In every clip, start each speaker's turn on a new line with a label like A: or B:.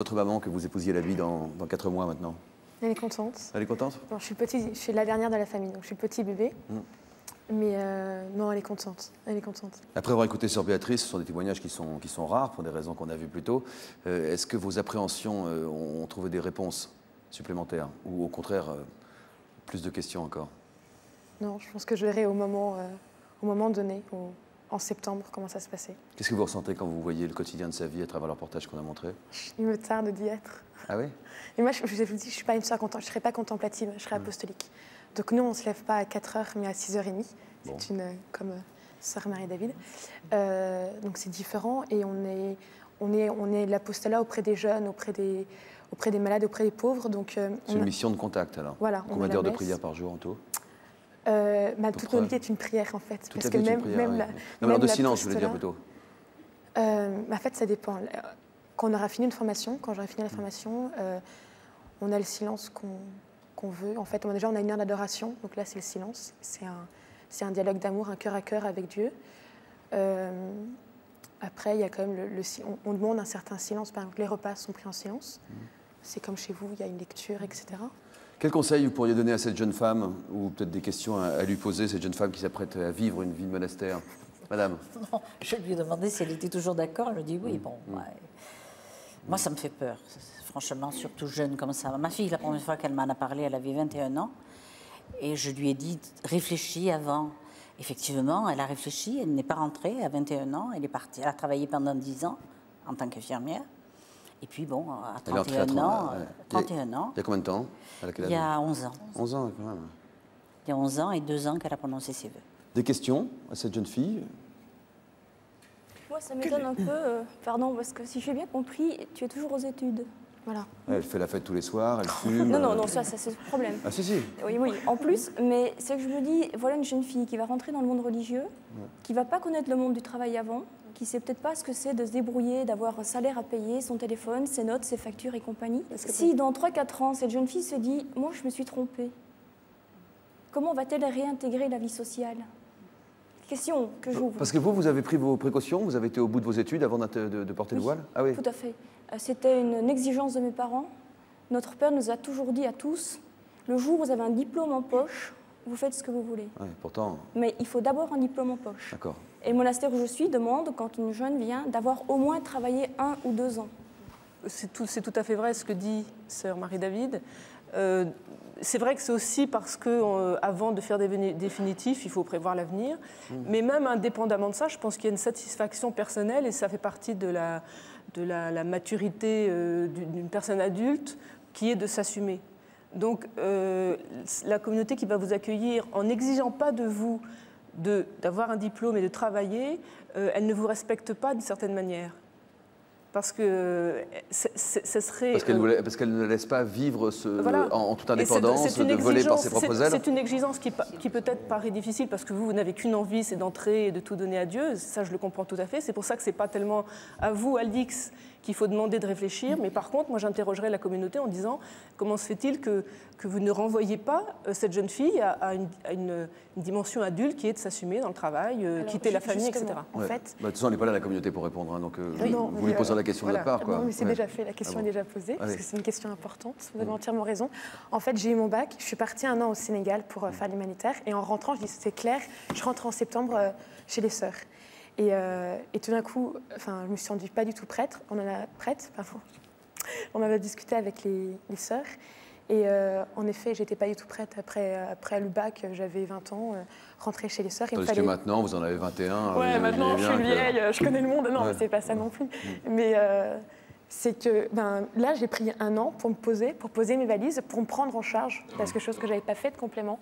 A: Votre maman, que vous épousiez la vie dans 4 mois maintenant?
B: Elle est contente.
A: Elle est contente?
B: Bon, je suis la dernière de la famille, donc je suis le petit bébé. Mais non, elle est contente. Elle est contente.
A: Après avoir écouté Sœur Béatrice, ce sont des témoignages qui sont rares pour des raisons qu'on a vues plus tôt. Est-ce que vos appréhensions ont trouvé des réponses supplémentaires ou au contraire plus de questions encore?
B: Non, je pense que je verrai au moment donné, en septembre, comment ça se passait.
A: Qu'est-ce que vous ressentez quand vous voyez le quotidien de sa vie à travers le reportage qu'on a montré?
B: Il me tarde d'y être.
A: Ah oui?
B: Et moi, je vous dis, je ne suis pas une sœur contemplative, je ne serai pas contemplative, je serai apostolique. Donc nous, on ne se lève pas à 4h, mais à 6h30.
A: Bon.
B: C'est comme sœur Marie-David. Donc c'est différent et on est l'apostolat auprès des jeunes, auprès des malades, auprès des pauvres. C'est
A: une mission de contact alors.
B: Voilà.
A: Combien d'heures de prière par jour en tout?
B: Toute notre vie est une prière en fait.
A: Toute parce que même de silence, je voulais dire plutôt.
B: En fait, ça dépend. Quand on aura fini une formation, quand j'aurai fini la formation, on a le silence qu'on veut. En fait, déjà, on a une heure d'adoration, donc là, c'est le silence. C'est un dialogue d'amour, un cœur à cœur avec Dieu. Après, il y a quand même on demande un certain silence. Par exemple, les repas sont pris en silence. C'est comme chez vous, il y a une lecture, etc.
A: Quel conseil vous pourriez donner à cette jeune femme, ou peut-être des questions à lui poser, cette jeune femme qui s'apprête à vivre une vie de monastère? Madame?
C: Non, je lui ai demandé si elle était toujours d'accord. Elle me dit oui, bon. Ouais. Moi, ça me fait peur, franchement, surtout jeune comme ça. Ma fille, la première fois qu'elle m'en a parlé, elle avait 21 ans. Et je lui ai dit, réfléchis avant. Effectivement, elle a réfléchi, elle n'est pas rentrée à 21 ans. Elle est partie, elle a travaillé pendant 10 ans en tant qu'infirmière. Et puis bon, à 31 ans... 31 ans.
A: Il y a combien de temps?
C: Il y a 11 ans.
A: 11 ans, quand même.
C: Il y a 11 ans et 2 ans qu'elle a prononcé ses vœux.
A: Des questions à cette jeune fille?
D: Moi, ça m'étonne un peu, pardon, parce que si j'ai bien compris, tu es toujours aux études.
B: Voilà.
A: Elle fait la fête tous les soirs, elle fume...
D: Non, ça c'est le problème.
A: Ah si.
D: Oui, en plus, mais c'est que je me dis, voilà une jeune fille qui va rentrer dans le monde religieux, qui ne va pas connaître le monde du travail avant, qui ne sait peut-être pas ce que c'est de se débrouiller, d'avoir un salaire à payer, son téléphone, ses notes, ses factures et compagnie. Si dans 3-4 ans, cette jeune fille se dit « moi, je me suis trompée », comment va-t-elle réintégrer la vie sociale? Question que j'ouvre.
A: Parce que vous avez pris vos précautions, vous avez été au bout de vos études avant de porter le voile? Ah oui.
D: Tout à fait. C'était une exigence de mes parents. Notre père nous a toujours dit à tous, le jour où vous avez un diplôme en poche, vous faites ce que vous voulez.
A: Ouais, pourtant...
D: Mais il faut d'abord un diplôme en poche.
A: D'accord.
D: Et le monastère où je suis demande, quand une jeune vient, d'avoir au moins travaillé 1 ou 2 ans.
E: C'est tout à fait vrai ce que dit sœur Marie-David. C'est vrai que c'est aussi parce qu'avant de faire des définitifs, il faut prévoir l'avenir. Mais même indépendamment de ça, je pense qu'il y a une satisfaction personnelle et ça fait partie de la maturité d'une personne adulte qui est de s'assumer. Donc la communauté qui va vous accueillir en n'exigeant pas de vous d'avoir un diplôme et de travailler, elle ne vous respecte pas d'une certaine manière. Parce que ce serait...
A: Parce qu'elle ne laisse pas vivre
E: voilà.
A: en toute indépendance, de voler par ses propres ailes.
E: C'est une exigence qui peut-être paraît difficile parce que vous n'avez qu'une envie, c'est d'entrer et de tout donner à Dieu. Ça, je le comprends tout à fait. C'est pour ça que ce n'est pas tellement à vous, Aldix, qu'il faut demander de réfléchir. Mais par contre, moi, j'interrogerai la communauté en disant comment se fait-il que vous ne renvoyez pas cette jeune fille à une dimension adulte qui est de s'assumer dans le travail, quitter la famille, etc.
B: En fait,
A: de toute façon, on n'est pas là, la communauté, pour répondre. Hein, donc, vous lui poserez la question de
E: voilà.
A: notre part. Quoi.
B: Non, mais c'est déjà fait, la question est déjà posée, parce que c'est une question importante. Vous avez entièrement raison. En fait, j'ai eu mon bac, je suis partie 1 an au Sénégal pour faire l'humanitaire. Et en rentrant, je dis, c'est clair, je rentre en septembre chez les sœurs. Et tout d'un coup, je me suis rendue pas du tout prête. On en a discuté avec les sœurs. Et en effet, j'étais pas du tout prête. Après le bac, j'avais 20 ans, rentrer chez les sœurs.
A: Parce que maintenant, vous en avez 21.
B: Ouais, maintenant, je suis vieille, je connais le monde. Non, c'est pas ça non plus. Mais c'est que là, j'ai pris 1 an pour poser mes valises, pour me prendre en charge, parce que chose que j'avais pas faite complément.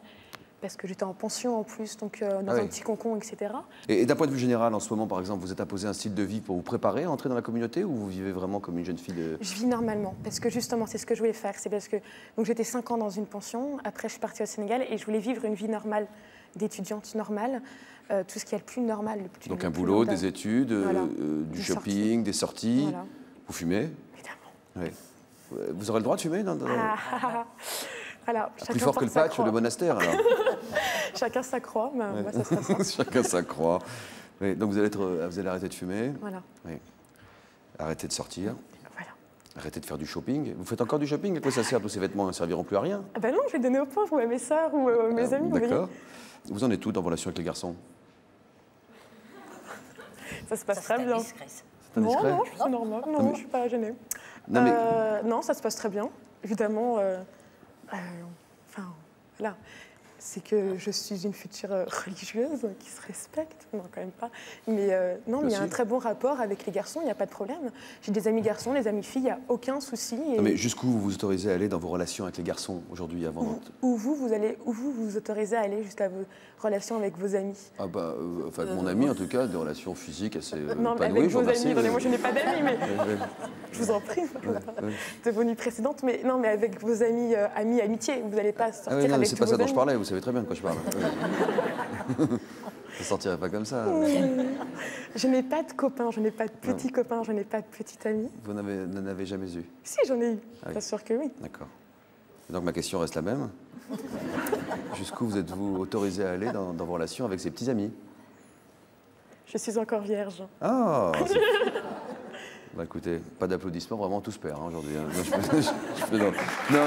B: Parce que j'étais en pension en plus, donc dans un petit cocon, etc.
A: Et d'un point de vue général, en ce moment, par exemple, vous êtes imposé un style de vie pour vous préparer à entrer dans la communauté ou vous vivez vraiment comme une jeune fille de...
B: Je vis normalement, parce que justement, c'est ce que je voulais faire. C'est parce que j'étais 5 ans dans une pension, après je suis partie au Sénégal et je voulais vivre une vie normale, d'étudiante normale, tout ce qui est le plus normal.
A: Donc un boulot, des études,
B: voilà.
A: du shopping, des sorties.
B: Voilà.
A: Vous fumez?
B: Évidemment.
A: Oui. Vous aurez le droit de fumer
B: Voilà,
A: plus fort que le patch, le monastère, alors.
B: Chacun sa croix, mais moi, ça sera ça.
A: Chacun sa croix. Oui, donc vous allez arrêter de fumer.
B: Voilà.
A: Oui. Arrêter de sortir.
B: Voilà.
A: Arrêtez de faire du shopping. Vous faites encore du shopping? À quoi ça sert? Tous ces vêtements ne serviront plus à rien.
B: Ah ben non, je vais donner aux pauvres ou à mes sœurs ou à mes amis. Vous voyez.
A: D'accord. Vous en êtes où dans vos relations avec les garçons?
B: Ça se passe très bien.
A: C'est
B: Non,
A: indiscret?
B: non, c'est normal. Non,
A: mais-
B: je suis pas gênée.
A: Non, mais-
B: Non, ça se passe très bien. Évidemment, enfin, voilà. C'est que je suis une future religieuse qui se respecte. Non, quand même pas. Mais non, mais il y a un très bon rapport avec les garçons, il n'y a pas de problème. J'ai des amis garçons, des amis filles, il n'y a aucun souci. Et
A: Non, mais jusqu'où vous vous autorisez à aller dans vos relations avec les garçons aujourd'hui avant
B: où vous autorisez à aller jusqu'à vos relations avec vos amis?
A: Ah bah, enfin, mon ami en tout cas, des relations physiques assez
B: Non, mais
A: épanouies,
B: avec
A: je vous
B: vos amis,
A: remercie.
B: attendez, moi je n'ai pas d'amis, mais
A: Ouais.
B: je vous en prie,
A: Ouais.
B: de vos nuits précédentes. Mais non, mais avec vos amis, amitié, vous n'allez pas sortir
A: Ah oui, non, mais
B: avec
A: c'est
B: tous
A: pas ça
B: vos
A: dont je
B: amis.
A: parlais, vous savez très bien de quoi je parle. Je ne sortirais pas comme ça.
B: Je n'ai pas de copains, je n'ai pas de petits copains, je n'ai pas de petite amie.
A: Vous n'en avez jamais eu?
B: Si, j'en ai eu,
A: Ah oui.
B: bien sûr que oui.
A: D'accord. Donc ma question reste la même. Jusqu'où vous êtes-vous autorisé à aller dans vos relations avec ces petits amis?
B: Je suis encore vierge.
A: Ah Bah écoutez, pas d'applaudissements, vraiment tout se perd hein, aujourd'hui. Hein. Je plaisante. Non.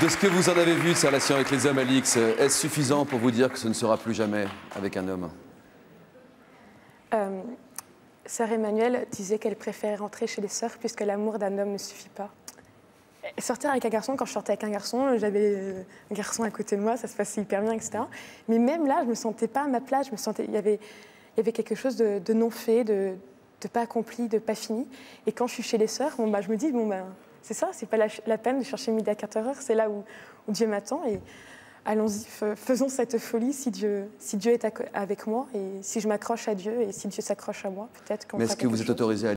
A: De ce que vous en avez vu de ces relations avec les hommes, Alix, est-ce suffisant pour vous dire que ce ne sera plus jamais avec un homme?
B: Sœur Emmanuelle disait qu'elle préférait rentrer chez les sœurs puisque l'amour d'un homme ne suffit pas. Et sortir avec un garçon, quand je sortais avec un garçon, j'avais un garçon à côté de moi, ça se passait hyper bien, etc. Mais même là, je ne me sentais pas à ma place, il y avait quelque chose de non fait, de pas accompli, de pas fini. Et quand je suis chez les sœurs, je me dis, c'est ça, c'est pas la peine de chercher midi à 14h, c'est là où Dieu m'attend. Et allons-y, faisons cette folie si Dieu est avec moi et si je m'accroche à Dieu et si Dieu s'accroche à moi, peut-être qu'on
A: Mais
B: fera
A: est-ce que vous
B: quelque
A: êtes
B: chose.
A: autorisé à